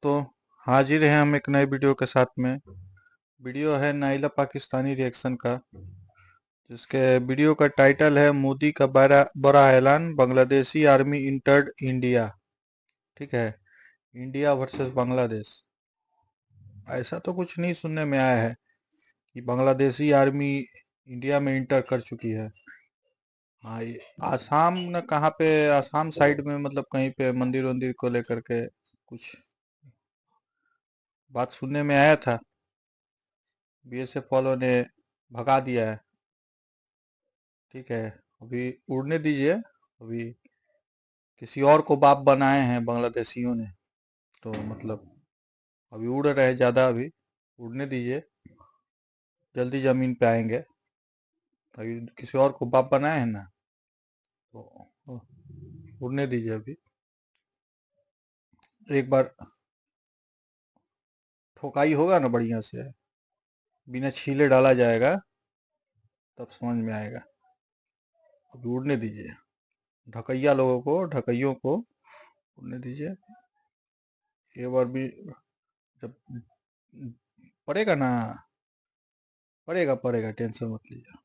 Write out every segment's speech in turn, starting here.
दोस्तों, हाजिर हैं हम एक नए वीडियो के साथ में। वीडियो है नाइला पाकिस्तानी रिएक्शन का, जिसके वीडियो का टाइटल है मोदी का बड़ा बड़ा ऐलान, बांग्लादेशी आर्मी इंटर्ड इंडिया। ठीक है, इंडिया वर्सेस बांग्लादेश। ऐसा तो कुछ नहीं सुनने में आया है कि बांग्लादेशी आर्मी इंडिया में इंटर कर चुकी है। हाँ, ये आसाम न कहाँ पे, आसाम साइड में मतलब कहीं पे मंदिर वंदिर को लेकर के कुछ बात सुनने में आया था। बीएसएफ वालों ने भगा दिया है। ठीक है, अभी उड़ने दीजिए। अभी किसी और को बाप बनाए हैं बांग्लादेशियों ने, तो मतलब अभी उड़ रहे हैं ज़्यादा। अभी उड़ने दीजिए, जल्दी ज़मीन पे आएंगे। अभी किसी और को बाप बनाए हैं ना, तो उड़ने दीजिए। अभी एक बार ठोकाई होगा ना बढ़िया से, बिना छीले डाला जाएगा, तब समझ में आएगा। अभी उड़ने दीजिए, ढकैया लोगों को, ढकैयों को उड़ने दीजिए। एक बार भी जब पड़ेगा ना, पड़ेगा पड़ेगा, टेंशन मत लीजिए।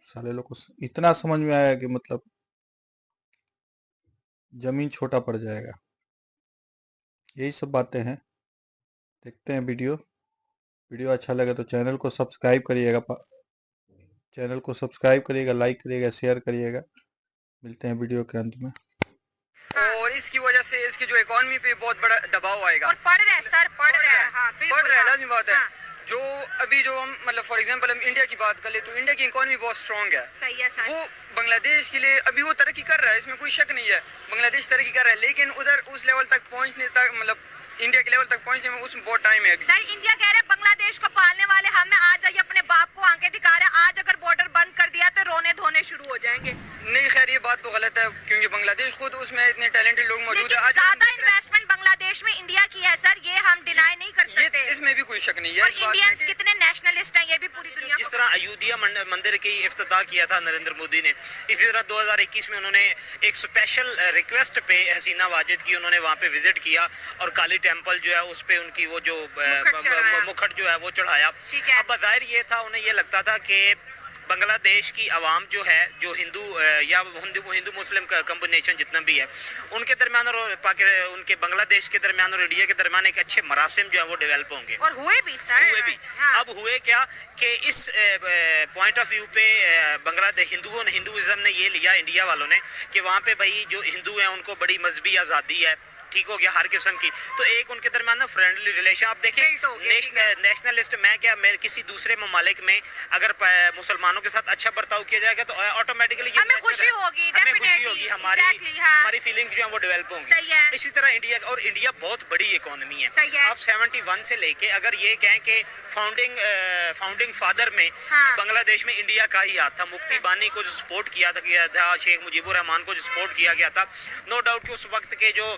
साले लोग को इतना समझ में आया कि मतलब जमीन छोटा पड़ जाएगा। यही सब बातें हैं। देखते हैं वीडियो। वीडियो अच्छा लगे तो चैनल को सब्सक्राइब करिएगा, चैनल को सब्सक्राइब करिएगा, लाइक करिएगा, शेयर करिएगा। मिलते हैं वीडियो के अंत में। और इसकी वजह से इसकी जो इकोनॉमी पे बहुत बड़ा दबाव आएगा। और पढ़ रहे हैं सर, पढ़ रहे हैं। हाँ, पढ़ रहे हैं, लाजमी बात है। हाँ। जो अभी जो हम मतलब फॉर एग्जांपल हम इंडिया की बात कर ले तो इंडिया की इकोनॉमी बहुत स्ट्रांग है। सही है सर। वो बांग्लादेश के लिए अभी वो तरक्की कर रहा है, इसमें कोई शक नहीं है। बांग्लादेश तरक्की कर रहा है, लेकिन उधर उस लेवल तक पहुंचने तक मतलब इंडिया के लेवल तक पहुंचने में उसमें बहुत टाइम है अभी। सर इंडिया कह रहे हैं बांग्लादेश को पालने वाले हम हैं, आज आइए अपने बाप को आंखें दिखा रहे हैं। आज अगर बॉर्डर बंद कर दिया तो रोने धोने शुरू हो जाएंगे। नहीं खैर, ये बात तो गलत है, क्योंकि बांग्लादेश खुद उसमें इतने टैलेंटेड लोग मौजूद है। ज्यादा इन्वेस्टमेंट बांग्लादेश में इंडिया की है सर, ये हम डिनाई नहीं कर सकते। इसमें भी कोई शक नहीं है। इंडियंस कितने नेशनलिस्ट हैं ये भी पूरी दुनिया जिस तरह अयोध्या मंदिर की इफ्तिताह किया था नरेंद्र मोदी ने, इसी तरह 2021 में उन्होंने एक स्पेशल रिक्वेस्ट पे हसीना वाजिद की उन्होंने वहाँ पे विजिट किया और काली टेम्पल जो है उस पे उनकी वो जो मुखट जो है वो चढ़ाया। अब बज़ाहिर ये था, उन्हें ये लगता था कि बांग्लादेश की आवाम जो है, जो हिंदू या हिंदू मुस्लिम कम्बिनेशन जितना भी है, उनके दरमियान और उनके बांग्लादेश के दरमियान और इंडिया के दरमियान एक अच्छे मरासिम जो है वो डेवलप होंगे, और हुए भी सर। हुए भी। हाँ। अब हुए क्या कि इस पॉइंट ऑफ व्यू पे बांग्लादेश हिंदुइज्म ने ये लिया, इंडिया वालों ने, कि वहाँ पे भाई जो हिंदू हैं उनको बड़ी मजहबी आज़ादी है, ठीक हो गया हर किस्म की, तो एक उनके दरमियान ना फ्रेंडली रिलेशन। आप देखें नेशनलिस्ट में क्या, मेरे किसी दूसरे ममालिक में अगर मुसलमानों के साथ अच्छा बर्ताव किया जाएगा तो ऑटोमेटिकली हमें खुशी होगी, हमारी फीलिंग्स जो है वो डेवलप होंगी। इसी तरह इंडिया, और इंडिया बहुत बड़ी इकोनॉमी है। आप 71 से लेके अगर ये कहें कि फाउंडिंग फादर में बांग्लादेश में इंडिया का ही हाथ था। मुफ्ती बानी को जो सपोर्ट किया था, शेख मुजीबुर रहमान को जो सपोर्ट किया गया था, नो डाउट कि उस वक्त के जो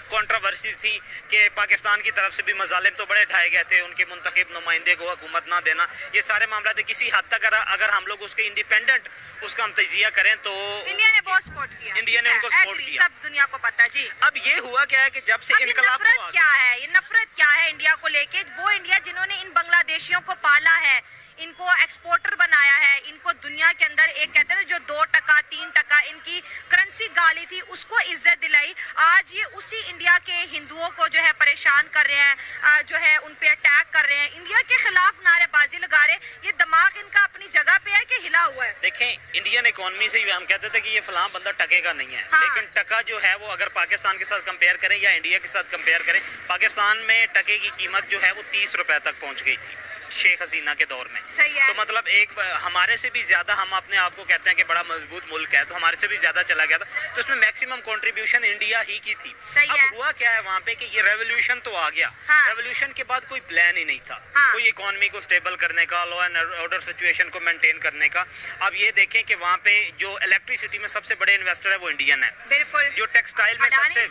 कंट्रोवर्सी थी कि पाकिस्तान की तरफ से भी मजालिम तो बड़े ढाए गए थे, उनके मुंतखब नुमाइंदे को हुकूमत ना देना, ये सारे मामला थे। किसी हद तक अगर हम लोग उसके इंडिपेंडेंट उसका हम तजिया करें तो इंडिया ने बहुत सपोर्ट किया, इंडिया ने उनको सपोर्ट किया, सब दुनिया को पता है जी। अब ये हुआ क्या है कि जब से इनकलाब क्या है, ये नफरत क्या है इंडिया को लेके, वो इंडिया जिन्होंने इन बांग्लादेशियों को पाला है, इनको एक्सपोर्टर बनाया है, इनको दुनिया के अंदर एक कहते हैं जो 2%, 3% इनकी करेंसी गाली थी, उसको इज्जत दिलाई। आज ये उसी इंडिया के हिंदुओं को जो है परेशान कर रहे हैं, जो है उन पे अटैक कर रहे हैं, इंडिया के खिलाफ नारेबाजी लगा रहे हैं। ये दिमाग इनका अपनी जगह पे है कि हिला हुआ है? देखें, इंडियन इकोनॉमी से हम कहते थे कि ये फलां बंदा टके का नहीं है। हाँ। लेकिन टका जो है वो अगर पाकिस्तान के साथ कंपेयर करें या इंडिया के साथ कंपेयर करें, पाकिस्तान में टके की कीमत जो है वो 30 रुपए तक पहुंच गई थी शेख हसीना के दौर में। तो मतलब एक हमारे से भी ज्यादा, हम अपने आप को कहते हैं कि बड़ा मजबूत मुल्क है, तो हमारे से भी ज्यादा चला गया था, तो उसमें मैक्सिमम कंट्रीब्यूशन इंडिया ही की थी। अब हुआ क्या है वहाँ पे कि ये रेवोल्यूशन तो आ गया। हाँ। रेवोल्यूशन के बाद कोई प्लान ही नहीं था। हाँ। कोई इकोनॉमी को स्टेबल करने का, लॉ एंड ऑर्डर सिचुएशन को मेंटेन करने का। अब ये देखें कि वहाँ पे जो इलेक्ट्रिसिटी में सबसे बड़े इन्वेस्टर है वो इंडियन है। बिल्कुल। जो टेक्सटाइल में सबसे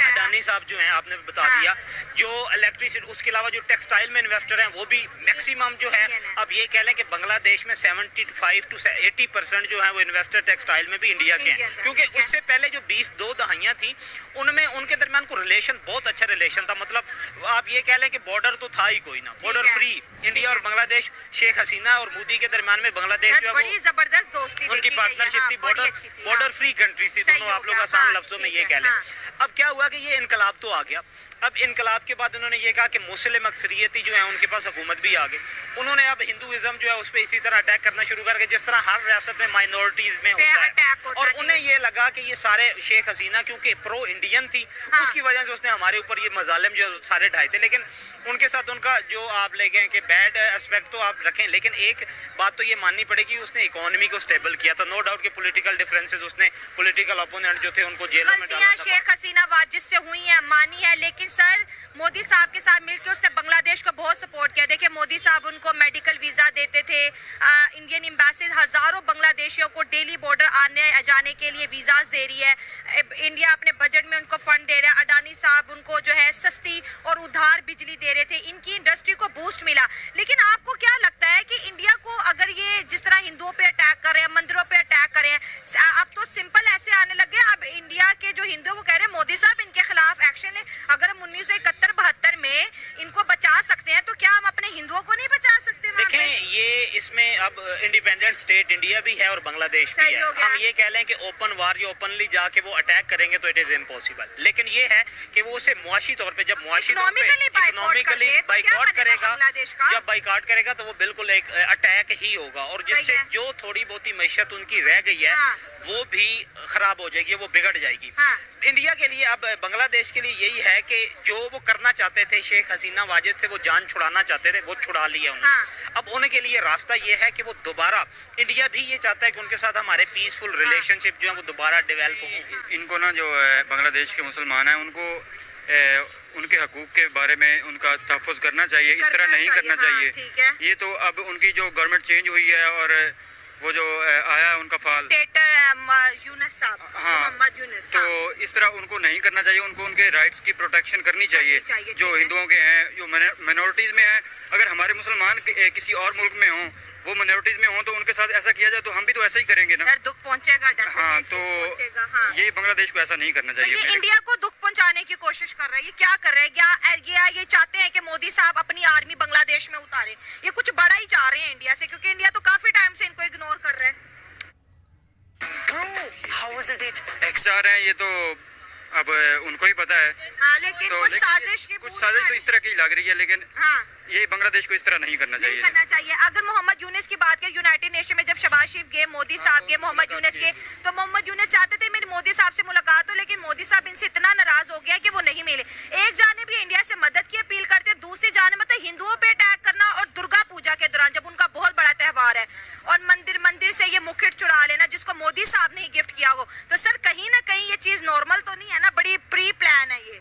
अडानी साहब जो है, आपने बता दिया, जो इलेक्ट्रिसिटी, उसके अलावा जो टेक्सटाइल में इन्वेस्टर है वो भी मैक्सिमम जो है इंडियन है। अब ये कह लें कि बांग्लादेश में 75 to 80% जो है वो इन्वेस्टर टेक्सटाइल में भी इंडिया के इंडियन हैं, है, क्योंकि ठीक है। उससे पहले जो 20 दहाइयाँ थी उनमें उनके दरमियान को रिलेशन बहुत अच्छा रिलेशन था। मतलब आप ये कह लें कि बॉर्डर तो था ही कोई ना, बॉर्डर है। फ्री इंडिया और बांग्लादेश। शेख हसीना और मोदी के दरमियान में बांग्लादेश जो है बड़ी वो जबरदस्त दोस्ती उनकी देखी गई है, पार्टनरशिप हाँ, थी, बड़ी बॉर्डर अच्छी थी, बॉर्डर हाँ। फ्री कंट्री थी सही दोनों, हो आप लोग गया, आसान हाँ, लफ्जों में ठीक ये है, कह लें। हाँ। अब क्या हुआ कि ये इनकलाब तो आ गया। अब इनकलाब के बाद उन्होंने ये कहा कि मुस्लिम अक्सरियती जो है उनके पास हुकूमत भी आ गई। उन्होंने अब हिंदुइज्म जो है उस पर इसी तरह अटैक करना शुरू करके, जिस तरह हर रियासत में माइनॉरिटीज में पे होता अटैक है। होता और है, उन्हें ये लगा कि ये सारे शेख हसीना क्योंकि प्रो इंडियन थी, हाँ। उसकी वजह से उसने हमारे ऊपर ये मजालिम जो सारे ढाए थे। लेकिन उनके साथ उनका जो आप ले गए कि बैड एस्पेक्ट तो आप रखें, लेकिन एक बात तो ये माननी पड़ेगी, उसने इकोनॉमी को स्टेबल किया था। नो डाउट कि पॉलिटिकल डिफरेंसेस, उसने पॉलिटिकल ओपोनेंट जो थे उनको जेलों में डाला गलतियां था। शेख हसीना वाजिद से हुई हैं, मानी है, लेकिन सर मोदी साहब के साथ मिलकर उसने बांग्लादेश को बहुत सपोर्ट किया। देखिए मोदी साहब उनको मेडिकल वीजा देते थे, इंडियन एम्बेसी हजारों बांग्लादेशियों को डेली बॉर्डर आने जाने के लिए वीजाज दे रही है। इंडिया अपने बजट में उनको फंड दे रहा है। अडानी साहब उनको जो है सस्ती और उधार बिजली दे रहे थे, इनकी इंडस्ट्री को बूस्ट मिला। लेकिन आपको क्या लगता है कि इंडिया को अगर ये जिस तरह हिंदुओं पे अटैक कर रहे हैं, मंदिरों पे अटैक कर रहे हैं, अब तो सिंपल ऐसे आने लग गए, अब इंडिया के जो हिंदू वो कह रहे हैं मोदी साहब इनके खिलाफ एक्शन ले। अगर हम 1971-72 में इनको बचा सकते हैं तो क्या हम अपने हिंदुओं को नहीं बचा सकते वहाँ पे? देखें, ये इसमें अब इंडिपेंडेंट स्टेट इंडिया भी है और बांग्लादेश भी सही है। हो गया। हम ये कह लें कि ओपन वार या ओपनली जाके वो अटैक करेंगे तो इट इज इम्पॉसिबल। लेकिन ये है कि वो उसे मुआशी तौर पे, जब मुआशी तौर पे Economically इकोनॉमिकली boycott बाइकआउट करते, तो क्या करेगा, बनेगा बांग्लादेश का? जब बाइकआउट करेगा तो वो बिल्कुल एक अटैक ही होगा, और जिससे सही है। जो थोड़ी बहुत मैशत उनकी रह गई है हाँ। वो भी खराब हो जाएगी, वो बिगड़ जाएगी। हाँ। इंडिया के लिए, अब बांग्लादेश के लिए यही है कि जो वो करना चाहते थे, शेख हसीना वाजिद से वो जान छुड़ाना चाहते थे, वो छुड़ा लिया उन्होंने। हाँ। अब उनके लिए रास्ता ये है कि वो दोबारा, इंडिया भी ये चाहता है कि उनके साथ हमारे पीसफुल रिलेशनशिप जो है वो दोबारा डेवलप हो। इनको ना जो बांग्लादेश के मुसलमान हैं उनको उनके हकूक़ के बारे में उनका तहफ़्फ़ुज़ करना चाहिए, इस तरह नहीं करना हाँ, चाहिए। ठीक है। ये तो अब उनकी जो गवर्नमेंट चेंज हुई है और वो जो आया है उनका फाल, यूनुस साहब, हाँ, मोहम्मद यूनुस, तो हाँ। इस तरह उनको नहीं करना चाहिए। उनको उनके राइट्स की प्रोटेक्शन करनी चाहिए, चाहिए, जो ठीक है। हिंदुओं के हैं, जो मिनॉरिटीज़ में हैं। अगर हमारे मुसलमान किसी और मुल्क में हों, वो मिनॉरिटीज़ में हों, तो उनके साथ ऐसा किया जाए तो हम भी तो ऐसा ही करेंगे ना। सर दुख पहुंचेगा, हाँ, definitely तो पहुंचेगा, हाँ। ये बांग्लादेश को ऐसा नहीं करना तो चाहिए। ये मेरे- इंडिया को दुख पहुंचाने की कोशिश कर रहा है, ये क्या कर रहे हैं? क्या ये चाहते हैं कि मोदी साहब अपनी आर्मी बांग्लादेश में उतारे? ये कुछ बड़ा ही चाह रहे हैं इंडिया से, क्योंकि इंडिया तो काफी टाइम से इनको इग्नोर कर रहा है। एक्स चाह रहे हैं, ये तो अब उनको ही पता है। हाँ, लेकिन तो कुछ लेकिन साजिश की कुछ बूंद साजिश तो है। इस तरह की लग रही है, लेकिन हाँ, ये बांग्लादेश को इस तरह नहीं करना नहीं चाहिए। करना चाहिए। अगर मोहम्मद यूनुस की बात करें, यूनाइटेड नेशन में जब शबाज शरीफ गए, मोदी साहब गए मोहम्मद यूनुस के, तो मोहम्मद यूनुस चाहते थे मेरी मोदी साहब से मुलाकात हो, लेकिन मोदी साहब इनसे इतना नाराज हो गया कि वो नहीं मिले। एक जाने भी इंडिया से मदद की अपील करते, दूसरी जाने मतलब हिंदुओं पे अटैक करना, और दुर्गा पूजा के दौरान जब उनका बहुत बड़ा त्योहार है, और मंदिर से ये मुकुट चुरा लेना जिसको मोदी साहब ने ही गिफ्ट किया हो। तो सर कहीं ना कहीं ये चीज नॉर्मल तो नहीं है ना, बड़ी प्री प्लान है ये।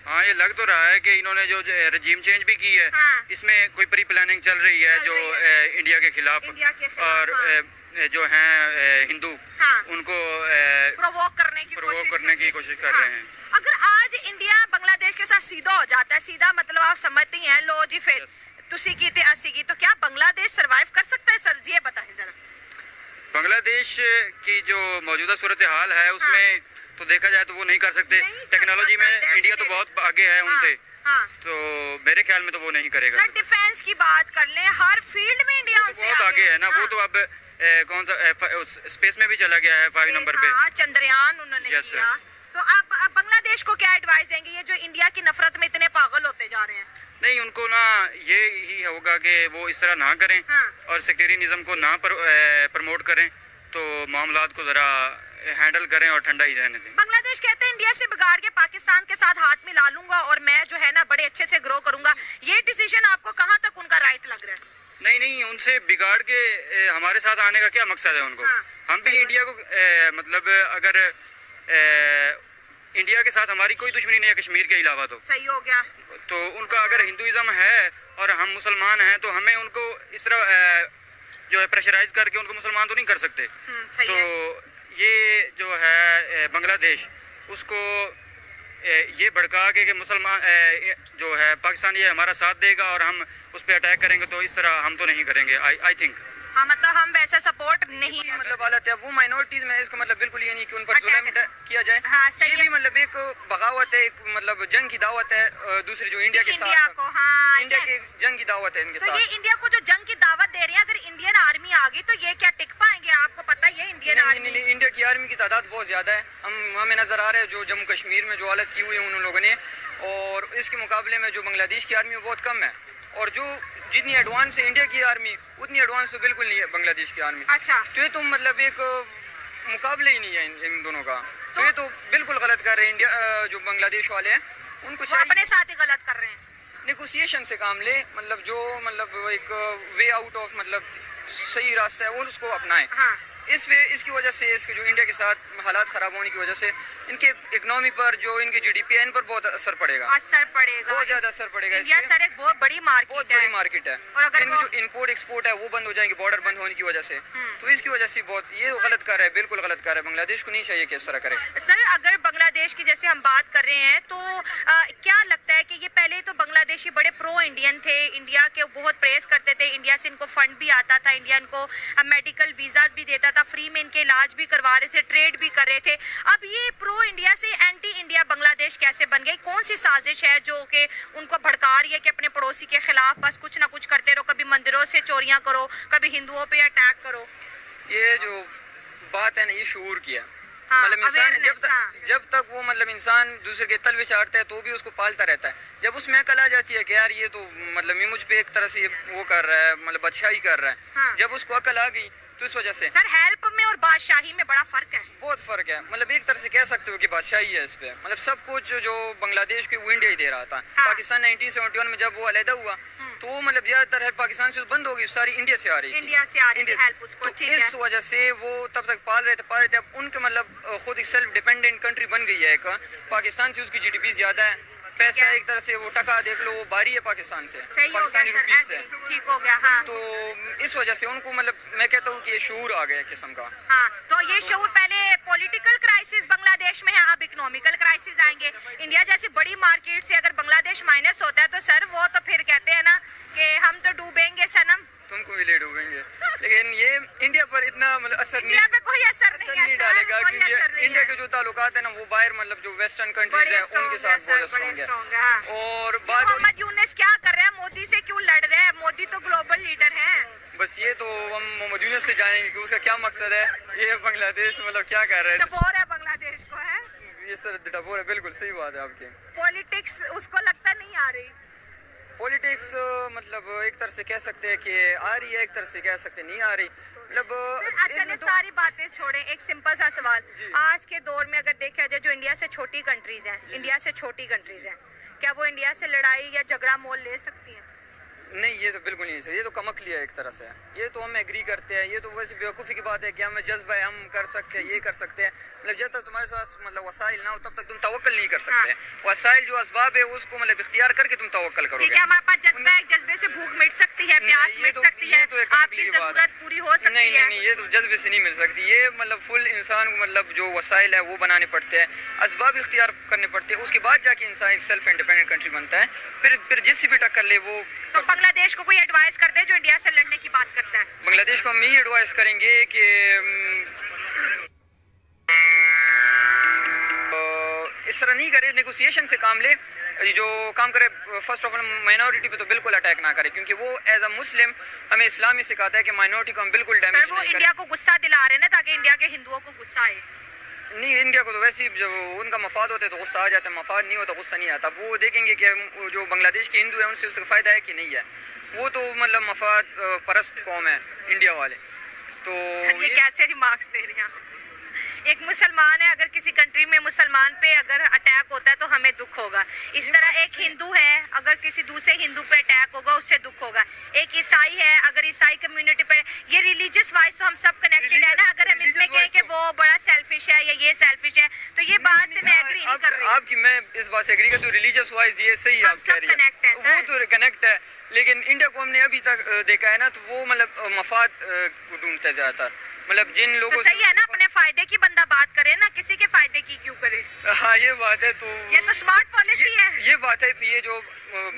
हाँ, ये लग तो रहा है कि इन्होंने जो रजीम चेंज भी की है, हाँ। इसमें कोई प्री प्लानिंग चल रही है, चल जो रही इंडिया के खिलाफ, इंडिया के खिलाफ, और हाँ। जो हैं हिंदू, हाँ। उनको प्रोवोक करने की कोशिश कर हाँ। रहे हैं। अगर आज इंडिया बांग्लादेश के साथ सीधा हो जाता है, सीधा मतलब आप समझती हैं, लो जी फिर तुसी की ते असी की, तो क्या बांग्लादेश सरवाइव कर सकता है? सर ये बताएं जरा। बांग्लादेश की जो मौजूदा सूरत हाल है उसमें तो देखा जाए तो वो नहीं कर सकते। नहीं कर टेक्नोलॉजी सकता, में इंडिया तो बहुत आगे है हाँ, उनसे, हाँ। तो मेरे ख्याल में तो वो नहीं करेगा। सर डिफेंस की बात कर ले, हर फील्ड में इंडिया उनसे बहुत आगे है ना। हाँ। वो तो अब कौन सा स्पेस में भी चला गया है 5 नंबर पे। हाँ, चंद्रयान उन्होंने Yes, किया। तो अब बांग्लादेश को क्या एडवाइस देंगे, ये जो इंडिया की नफरत में इतने पागल होते जा रहे हैं? नहीं, उनको ना ये ही होगा कि वो इस तरह ना करें, हाँ। और सेक्टेरियनिज्म को ना प्रमोट करें, तो मामलात को ज़रा हैंडल करें और ठंडा ही रहने दें। बांग्लादेश कहते हैं इंडिया से बिगाड़ के पाकिस्तान के साथ हाथ मिला लूंगा और मैं जो है ना बड़े अच्छे से ग्रो करूंगा। ये डिसीजन आपको कहाँ तक उनका राइट लग रहा है? नहीं, उनसे बिगाड़ के हमारे साथ आने का क्या मकसद है उनको? हाँ, हम भी इंडिया को मतलब अगर इंडिया के साथ हमारी कोई दुश्मनी नहीं है कश्मीर के अलावा, तो सही हो गया। तो उनका अगर हिंदुइज्म है और हम मुसलमान हैं, तो हमें उनको इस तरह जो है प्रेशराइज करके उनको मुसलमान तो नहीं कर सकते। सही तो है। ये जो है बांग्लादेश, उसको ये भड़का के कि मुसलमान जो है पाकिस्तान ये हमारा साथ देगा और हम उस पर अटैक करेंगे, तो इस तरह हम तो नहीं करेंगे। आई थिंक हाँ, मतलब हम वैसा सपोर्ट नहीं ये मतलब हालत है वो माइनॉरिटीज में, इसका मतलब बिल्कुल ये नहीं कि उन पर Attack जुल्म किया जाए। हाँ, सही ये है। भी मतलब एक बगावत है, एक मतलब जंग की दावत है दूसरी जो इंडिया के इंडिया साथ, को। हाँ, इंडिया yes। की जंग की दावत है इनके तो ये साथ। इंडिया को जो जंग की दावत दे रही है, अगर इंडियन आर्मी आ गई तो ये क्या टिक पाएंगे? आपको पता ही है इंडियन नहीं, आर्मी। इंडिया की आर्मी की तादाद बहुत ज़्यादा है। हमें नज़र आ रहा है जो जम्मू कश्मीर में जो हालत की हुई है उन लोगों ने, और इसके मुकाबले में जो बांग्लादेश की आर्मी बहुत कम है, और जो जितनी एडवांस है इंडिया की आर्मी उतनी एडवांस तो बिल्कुल नहीं है बांग्लादेश की आर्मी। अच्छा, तो ये तो मतलब एक मुकाबले ही नहीं है इन दोनों का। तो ये तो बिल्कुल गलत कर रहे हैं इंडिया जो बांग्लादेश वाले हैं, उनको वो अपने साथ ही गलत कर रहे हैं। नेगोशिएशन से काम ले, मतलब जो मतलब एक वे आउट ऑफ मतलब सही रास्ता है वो उसको अपनाएं। हाँ, इसकी वजह से इसके जो इंडिया के साथ हालात ख़राब होने की वजह से इनके इकोनॉमी पर जो इनकी जीडीपी है इन पर बहुत असर पड़ेगा, असर पड़ेगा। बहुत ज़्यादा असर पड़ेगा। इंडिया इससे सर एक बहुत बड़ी बहुत मार्केट बड़ी है। मार्केट है, और अगर इनकी वो- जो इंपोर्ट एक्सपोर्ट है वो बंद हो जाएंगे बॉर्डर बंद होने की वजह से। तो इसकी वजह से बहुत ये गलत कर रहा है, बिल्कुल गलत कर रहा है। बांग्लादेश को नहीं चाहिए कि इस तरह करे। सर अगर बांग्लादेश की जैसे हम बात कर रहे हैं तो क्या लगता है कि ये पहले तो बांग्लादेशी बड़े प्रो इंडियन थे, इंडिया के बहुत प्रेस करते थे, इंडिया से इनको फंड भी आता था, इंडिया इनको मेडिकल वीजाज भी देता था, फ्री में इनके इलाज भी करवा रहे थे, ट्रेड भी कर रहे थे। अब ये प्रो इंडिया से एंटी इंडिया बांग्लादेश कैसे बन गई? कौन सी साजिश है जो कि उनको भड़का रही है कि अपने पड़ोसी के खिलाफ बस कुछ ना कुछ करते रहो, कभी मंदिरों से चोरियां करो, कभी हिंदुओं पे अटैक करो? ये जो बात है ना ये शूर की है। हाँ, मतलब इंसान awareness, हाँ। जब तक वो मतलब इंसान दूसरे के तल विचारता है तो भी उसको पालता रहता है। जब उसमें अकल आ जाती है कि यार ये तो मतलब ये मुझ पे एक तरह से वो कर रहा है, मतलब अच्छाई कर रहा है। हाँ। जब उसको अकल आ गई तो इस वजह से सर हेल्प में और बादशाही में बड़ा फर्क है। बहुत फर्क है। मतलब एक तरह से कह सकते हो कि बादशाही है इस पे। मतलब सब कुछ जो बांग्लादेश को वो इंडिया ही दे रहा था। हाँ। पाकिस्तान 1971 में जब वो अलहदा हुआ तो वो मतलब ज्यादातर हेल्प पाकिस्तान से बंद हो गई, सारी इंडिया से आ रही थी। इंडिया से आ रही थी हेल्प उसको, तो ठीक है। इस वजह से वो तब तक पाल रहे थे। अब उनके मतलब खुद एक सेल्फ डिपेंडेंट कंट्री बन गई है एक। पाकिस्तान से उसकी जीडीपी ज्यादा है, पैसा है। एक तरह से वो टका देख लो वो बारी है पाकिस्तान से, सही हो गया पाकिस्तानी सर, रुपीस से। ऐसे ठीक हो गया। हाँ, तो इस वजह से उनको मतलब मैं कहता हूँ कि ये शूर आ गया किस्म का। हाँ, तो ये शोर पहले पॉलिटिकल क्राइसिस बांग्लादेश में है, अब इकोनॉमिकल क्राइसिस आएंगे। इंडिया जैसी बड़ी मार्केट से अगर बांग्लादेश माइनस होता है तो सर वो तो फिर कहते हैं ना कि हम तो डूबेंगे सनम। तुमको भी ले डूबेंगे, लेकिन ये इंडिया पर इतना मतलब असर इंडिया पे कोई असर असर नहीं है नहीं सर, डालेगा, कोई असर क्योंकि नहीं इंडिया है। के जो ताल्लुकात है ना वो बाहर मतलब जो वेस्टर्न कंट्रीज बड़े हैं strong उनके है साथ सर, बहुत बड़े स्ट्रॉन्ग strong है। है, हाँ। और बात मोहम्मद यूनुस क्या कर रहा है? मोदी से क्यों लड़ रहे हैं? मोदी तो ग्लोबल लीडर है। बस ये तो हम मोहम्मद यूनुस से जानेंगे कि उसका क्या मकसद है, ये बांग्लादेश मतलब क्या कर रहा है। डबोर है बांग्लादेश को, है ये सर डबोर है, बिल्कुल सही बात है आपकी। पॉलिटिक्स उसको लगता नहीं आ रही। पॉलिटिक्स मतलब एक तरह से कह सकते हैं कि आ रही है, एक तरह से कह सकते हैं नहीं आ रही। मतलब अच्छा ये इसमें तो सारी बातें छोड़ें, एक सिंपल सा सवाल। आज के दौर में अगर देखा जाए जो इंडिया से छोटी कंट्रीज हैं, इंडिया से छोटी कंट्रीज हैं, क्या वो इंडिया से लड़ाई या झगड़ा मोल ले सकती हैं? नहीं, ये तो बिल्कुल नहीं सही, ये तो कमकली है एक तरह से। ये तो हम एग्री करते हैं, ये तो वैसे बेवकूफ़ी की बात है कि हमें जज्बा है, हम कर सकते हैं, ये कर सकते हैं। मतलब जब तक तुम्हारे पास मतलब वसाइल ना हो तब तक तुम तवक्कल नहीं कर सकते। वसाइल जो असबाब है उसको मतलब इख्तियार करके तुम तवक्कल ठीक करोगे। है, हमारे पास जज्बा है, जज्बे से भूख मिट सकती है, प्यास ये मिट तो- सकती ये है, तो एक आपकी कमकली बात है। जरूरत पूरी हो सकती नहीं है। नहीं नहीं, ये तो जज्बे से नहीं मिल सकती। ये मतलब फुल इंसान को मतलब जो वसाइल है वो बनाने पड़ते हैं, असबाब इख्तियार करने पड़ते हैं, उसके बाद जाके इंसान एक सेल्फ इंडिपेंडेंट कंट्री बनता है। फिर जिससे भी टक्कर ले वो तो बांग्लादेश को कोई एडवाइस करते हैं जो इंडिया से लड़ने की बात करता है? बांग्लादेश को हम यही एडवाइस करेंगे कि इस तरह नहीं करे, नेगोशिएशन से काम ले, जो काम करे फर्स्ट ऑफ ऑल माइनॉरिटी पे तो बिल्कुल अटैक ना करे, क्योंकि वो एज अ मुस्लिम हमें इस्लाम ही सिखाता है कि माइनॉरिटी को हम बिल्कुल सर डैमेज वो नहीं इंडिया करें। को गुस्सा दिला रहे हैं ना ताकि इंडिया के हिंदुओं को गुस्सा आए। नहीं, इंडिया को तो वैसे ही जब उनका मफाद होता है तो गुस्सा आ जाता है, मफाद नहीं होता गुस्सा नहीं आता। वो देखेंगे कि जो बांग्लादेश के हिंदू हैं उनसे उसका फ़ायदा है कि नहीं है। वो तो मतलब मफाद परस्त कौम है इंडिया वाले। तो ये कैसे रिमार्क्स दे रहे हैं आप? एक मुसलमान है, अगर किसी कंट्री में मुसलमान पे अगर अटैक होता है तो हमें दुख होगा। इस तरह एक हिंदू है, अगर किसी दूसरे हिंदू पे अटैक होगा उससे दुख होगा। एक ईसाई है, अगर ईसाई कम्युनिटी पे, ये रिलीजियस वाइज तो हम सब कनेक्टेड है ना। अगर हम इसमें कहें कि वो बड़ा सेल्फिश है या ये सेल्फिश है तो ये बात से मैं एग्री नहीं कर रही। आपकी मैं इस बात से एग्री करती हूँ, रिलीजियस वाइज ये सही हम आप कह सब रही connect हैं, है, वो सर। तो कनेक्ट है। लेकिन इंडिया को हमने अभी तक देखा है ना तो वो मतलब मफाद को ढूंढता है ज़्यादातर। मतलब जिन तो लोगों सही है ना, अपने फायदे की बंदा बात करे ना, किसी के फायदे की क्यों करे? हाँ ये बात है। तो ये तो स्मार्ट पॉलिसी है। ये बात है। ये जो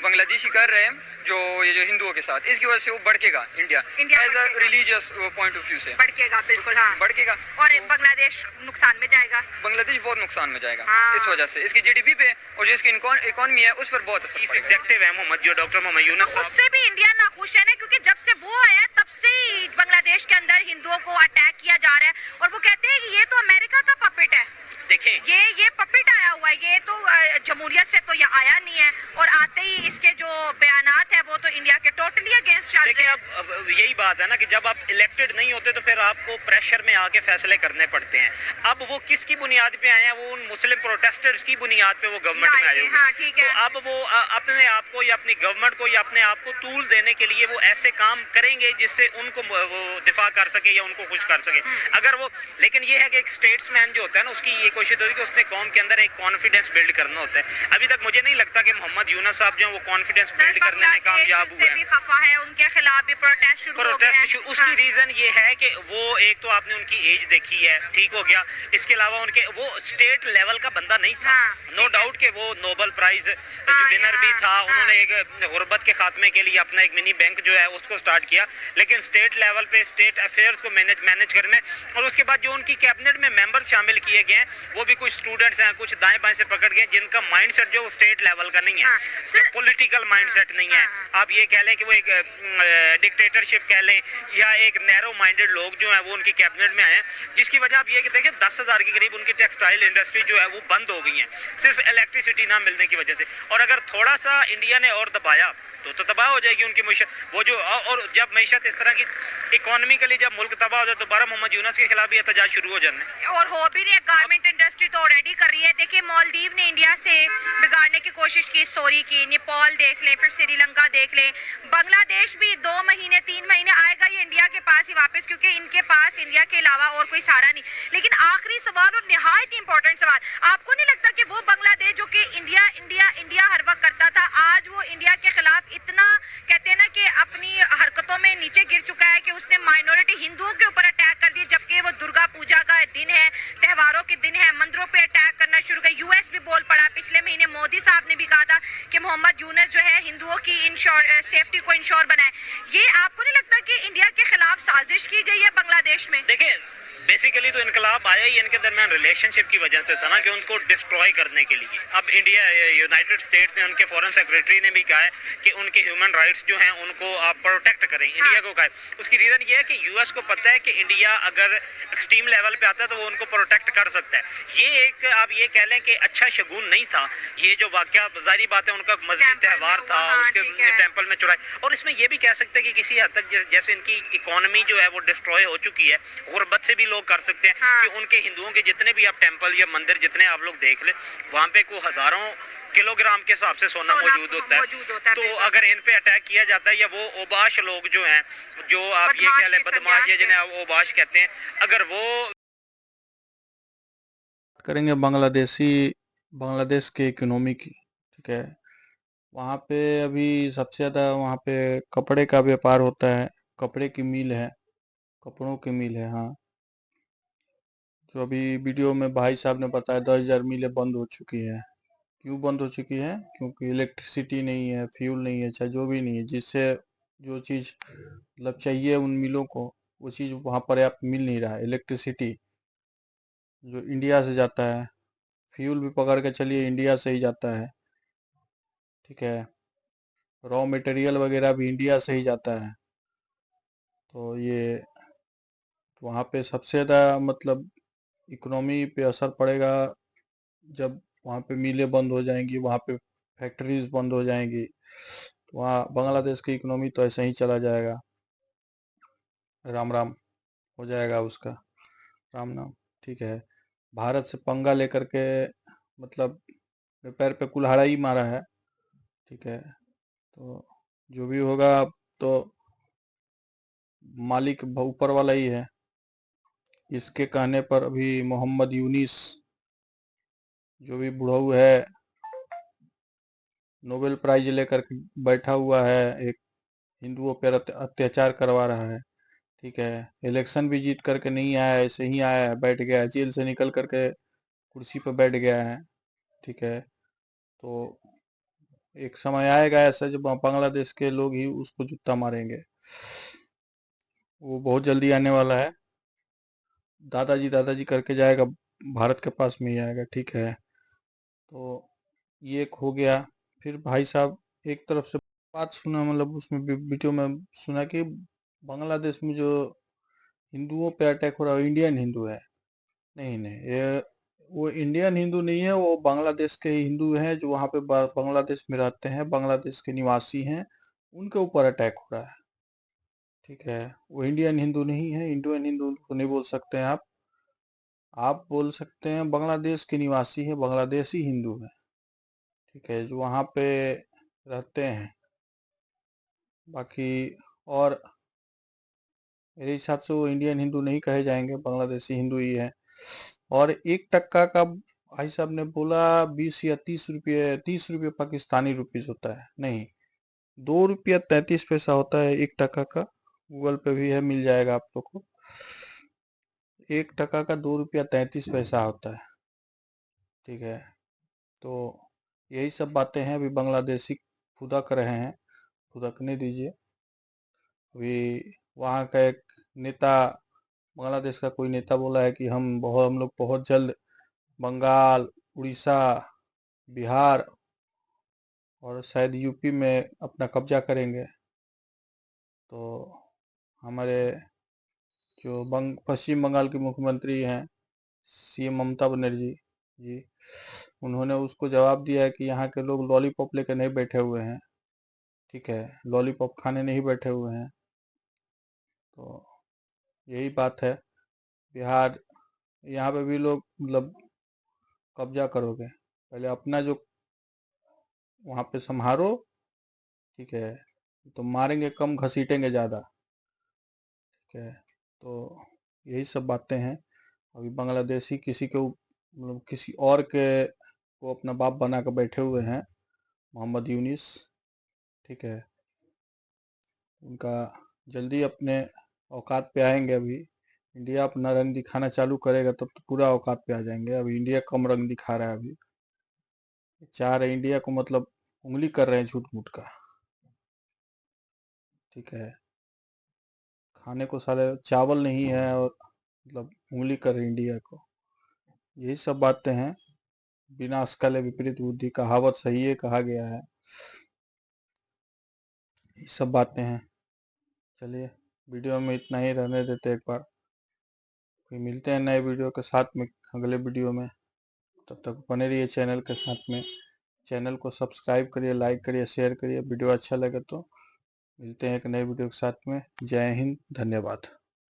बांग्लादेशी कर रहे हैं ये जो हिंदुओं के साथ, इसकी वजह से वो भड़केगा इंडिया एज अ भड़केगा। रिलीजियस पॉइंट ऑफ व्यू से भड़केगा, बिल्कुल हाँ। भड़केगा। और बांग्लादेश नुकसान में जाएगा। बांग्लादेश बहुत नुकसान में जाएगा हाँ। इस वजह से। इसकी जीडीपी पे और जो इसकी इकोनॉमी है उस पर बहुत असर चीफ पड़ेगा। एग्जीक्यूटिव है मोहम्मद जो डॉक्टर मोहम्मद यूनुस साहब, उससे भी इंडिया नाखुश है ना, क्योंकि जब से वो आया तब से ही बांग्लादेश के अंदर हिंदुओं को अटैक किया जा रहा है। और वो कहते हैं कि ये तो अमेरिका का पपेट है। देखें ये पपेट आया हुआ है, ये तो जमहूरियत से तो ये आया नहीं है। और आते ही इसके जो बयानात है वो तो इंडिया के टोटली अगेंस्ट चल देखिए रहे हैं। अब यही बात है ना कि जब आप इलेक्टेड नहीं होते तो फिर आपको प्रेशर में आके फैसले करने पड़ते हैं। अब वो किसकी बुनियाद पे आए हैं? वो उन मुस्लिम प्रोटेस्टर्स की बुनियाद पे वो गवर्नमेंट में आए हुए हाँ, हैं। ठीक तो है। अब वो अपने आप को या अपनी गवर्नमेंट को या अपने आप को टूल देने के लिए वो ऐसे काम करेंगे जिससे उनको वो दिफा कर सके या उनको खुश कर सके। अगर वो, लेकिन ये है कि एक स्टेट्समैन जो होता है ना, उसकी ये कोशिश होती है कि उसने कौम के अंदर एक कॉन्फिडेंस बिल्ड करना होता है। अभी तक मुझे नहीं लगता कि मोहम्मद यूनुस साहब जो है वो कॉन्फिडेंस बिल्ड करने में कामयाब हुए हैं। भी खफा है, उनके खिलाफ भी प्रोटेस्ट शुरू हो गए हैं। उसकी रीजन ये है कि वो एक तो आपने उनकी एज देखी है, ठीक हो गया। इसके अलावा उनके वो स्टेट लेवल का बंदा नहीं था। नो डाउट कि वो नोबेल प्राइज विनर भी था। उन्होंने एक गुर्बत के खात्मे के लिए अपना एक मिनी बैंक जो है उसको स्टार्ट किया, लेकिन स्टेट लेवल पे स्टेट अफेयर्स को मैनेज करने, और उसके बाद जो उनकी कैबिनेट में मेंबर शामिल किए गए हैं वो भी कुछ स्टूडेंट्स हैं, कुछ दाएं बाएं से पकड़ गए जिनका माइंडसेट जो स्टेट लेवल का नहीं है, सिर्फ पॉलिटिकल माइंडसेट नहीं है। आप ये कह लें कि वो एक डिक्टेटरशिप कह लें या एक नैरो माइंडेड लोग जो हैं वो उनकी कैबिनेट में आए हैं, जिसकी वजह आप ये कि देखें 10,000 के करीब उनकी टेक्सटाइल इंडस्ट्री जो है वो बंद हो गई है सिर्फ इलेक्ट्रिसिटी ना मिलने की वजह से। और अगर थोड़ा सा इंडिया ने और दबाया तो तबाह हो जाएगी उनकी मीशत। वो जो और जब मीशत इस तरह की इकोनॉमिकली जब मुल्क तबाह हो जाए तो दोबारा मोहम्मद यूनुस के खिलाफ भी एहतजाज शुरू हो जाने। और हो भी रही है, गारमेंट इंडस्ट्री तो ऑलरेडी कर रही है। देखिए मालदीव ने इंडिया से बिगाड़ने की कोशिश की, सॉरी की। नेपाल देख लें, फिर श्रीलंका देख लें। बांग्लादेश भी 2 महीने 3 महीने आएगा ये इंडिया के पास ही वापस, क्योंकि इनके पास इंडिया के अलावा और कोई सहारा नहीं। लेकिन आखिरी सवाल और निहायत इंपॉर्टेंट सवाल, आपको नहीं लगता कि वो बांग्लादेश जो कि इंडिया इंडिया इंडिया हर वक्त करता था, आज वो इंडिया के खिलाफ इतना कहते हैं ना कि अपनी हरकतों में नीचे गिर चुका है कि उसने माइनॉरिटी हिंदुओं के ऊपर अटैक कर दिया, जबकि वो दुर्गा पूजा का दिन है, त्योहारों के दिन है, मंदिरों पे अटैक करना शुरू कर। यूएस भी बोल पड़ा पिछले महीने, मोदी साहब ने भी कहा था कि मोहम्मद यूनुस जो है हिंदुओं की सेफ्टी को इंश्योर बनाए। ये आपको नहीं लगता कि इंडिया के खिलाफ साजिश की गई है बांग्लादेश में? देखिए बेसिकली तो इनकलाब आया ही इनके दरमियान रिलेशनशिप की वजह से था ना, कि उनको डिस्ट्रॉय करने के लिए। अब इंडिया यूनाइटेड स्टेट्स ने, उनके फॉरेन सेक्रेटरी ने भी कहा है कि उनके ह्यूमन राइट्स जो हैं उनको आप प्रोटेक्ट करें। इंडिया को कहा है, उसकी रीज़न ये है कि यूएस को पता है कि इंडिया अगर एक्सट्रीम लेवल पे आता है तो वो उनको प्रोटेक्ट कर सकता है। ये एक आप ये कह लें कि अच्छा शगुन नहीं था ये जो वाकया। जारी बात है उनका मजहबी त्यौहार था, उसके टेम्पल में चुराए। और इसमें ये भी कह सकते हैं कि किसी हद तक जैसे इनकी इकोनॉमी जो है वो डिस्ट्रॉय हो चुकी है, गुर्बत से भी लोग कर सकते हैं कि उनके हिंदुओं के जितने भी आप टेंपल या मंदिर जितने आप लोग देख ले, वहाँ पे को हजारों किलोग्राम के हिसाब से सोना मौजूद होता है। तो अगर इन पे अटैक किया जाता है, या वो ओबाश लोग जो हैं, जो आप ये कह लें बदमाश, या जिन्हें आप ओबाश कहते हैं, अगर वो करेंगे बांग्लादेश के इकोनॉमी की, ठीक है। वहाँ पे अभी सबसे ज़्यादा वहाँ पे कपड़े का व्यापार होता है, कपड़े की मिल है, कपड़ों की मिल है। हाँ, जो अभी वीडियो में भाई साहब ने बताया 10,000 मिलें बंद हो चुकी है। क्यों बंद हो चुकी है? क्योंकि इलेक्ट्रिसिटी नहीं है, फ्यूल नहीं है, चाहे जो भी नहीं है, जिससे जो चीज़ मतलब चाहिए उन मिलों को, वो चीज़ वहाँ पर्याप्त मिल नहीं रहा है। इलेक्ट्रिसिटी जो इंडिया से जाता है, फ्यूल भी पकड़ के चलिए इंडिया से ही जाता है, ठीक है। रॉ मटेरियल वगैरह भी इंडिया से ही जाता है। तो ये वहाँ पे सबसे ज़्यादा मतलब इकोनॉमी पे असर पड़ेगा जब वहाँ पे मिलें बंद हो जाएंगी, वहाँ पे फैक्ट्रीज बंद हो जाएंगी, तो वहाँ बांग्लादेश की इकोनॉमी तो ऐसे ही चला जाएगा। राम राम हो जाएगा उसका, राम नाम, ठीक है। भारत से पंगा लेकर के मतलब पैर पे कुल्हाड़ा ही मारा है, ठीक है। तो जो भी होगा अब तो मालिक ऊपर वाला ही है। इसके कहने पर अभी मोहम्मद यूनिस जो भी बुढ़ऊ है, नोबेल प्राइज लेकर के बैठा हुआ है, एक हिंदुओं पर अत्याचार करवा रहा है, ठीक है, इलेक्शन भी जीत करके नहीं आया, ऐसे ही आया है, बैठ गया है, जेल से निकल करके कुर्सी पर बैठ गया है। ठीक है, तो एक समय आएगा ऐसा जब बांग्लादेश के लोग ही उसको जूता मारेंगे, वो बहुत जल्दी आने वाला है। दादाजी दादाजी करके जाएगा, भारत के पास में ही आएगा। ठीक है, तो ये एक हो गया। फिर भाई साहब एक तरफ से बात सुना, मतलब उसमें वीडियो में सुना कि बांग्लादेश में जो हिंदुओं पे अटैक हो रहा है इंडियन हिंदू है। नहीं नहीं, ये वो इंडियन हिंदू नहीं है, वो बांग्लादेश के ही हिंदू हैं जो वहाँ पे बांग्लादेश में रहते हैं, बांग्लादेश के निवासी हैं, उनके ऊपर अटैक हो रहा है। ठीक है, वो इंडियन हिंदू नहीं है, इंडियन हिंदू को नहीं बोल सकते हैं आप बोल सकते हैं बांग्लादेश के निवासी है, बांग्लादेशी हिंदू है। ठीक है, जो वहाँ पे रहते हैं। बाकी और मेरे हिसाब से वो इंडियन हिंदू नहीं कहे जाएंगे, बांग्लादेशी हिंदू ही है। और 1 टका का भाई साहब ने बोला 20 या 30 रुपये, 30 रुपये पाकिस्तानी रुपीज होता है, नहीं, 2 रुपया 33 पैसा होता है 1 टका का। गूगल पे भी है, मिल जाएगा आप लोग को। 1 टका का 2 रुपया 33 पैसा होता है। ठीक है, तो यही सब बातें हैं। अभी बांग्लादेशी फुदक रहे हैं, फुदकने दीजिए। अभी वहाँ का एक नेता, बांग्लादेश का कोई नेता बोला है कि हम लोग बहुत जल्द बंगाल, उड़ीसा, बिहार और शायद यूपी में अपना कब्जा करेंगे। तो हमारे जो पश्चिम बंगाल के मुख्यमंत्री हैं, सीएम ममता बनर्जी जी, उन्होंने उसको जवाब दिया है कि यहाँ के लोग लॉलीपॉप लेकर नहीं बैठे हुए हैं। ठीक है, लॉलीपॉप खाने नहीं बैठे हुए हैं। तो यही बात है। बिहार, यहाँ पे भी लोग मतलब कब्जा करोगे, पहले अपना जो वहाँ पे संभारो। ठीक है, तो मारेंगे कम, घसीटेंगे ज़्यादा। ठीक है, तो यही सब बातें हैं। अभी बांग्लादेशी किसी के मतलब किसी और के को अपना बाप बना कर बैठे हुए हैं, मोहम्मद यूनिस। ठीक है, उनका जल्दी अपने औकात पे आएंगे। अभी इंडिया अपना रंग दिखाना चालू करेगा तब तो पूरा औकात पे आ जाएंगे। अभी इंडिया कम रंग दिखा रहा है, अभी चाह रहे इंडिया को मतलब उंगली कर रहे हैं झूठ मूठ का। ठीक है, खाने को साले चावल नहीं है और मतलब उंगली कर रहे इंडिया को। यही सब बातें हैं। विनाश काले विपरीत बुद्धि, कहावत सही है, कहा गया है। ये सब बातें हैं। चलिए, वीडियो में इतना ही रहने देते एक बार, फिर मिलते हैं नए वीडियो के साथ में अगले वीडियो में। तब तक बने रहिए चैनल के साथ में। चैनल को सब्सक्राइब करिए, लाइक करिए, शेयर करिए। वीडियो अच्छा लगे तो मिलते हैं एक नए वीडियो के साथ में। जय हिंद, धन्यवाद।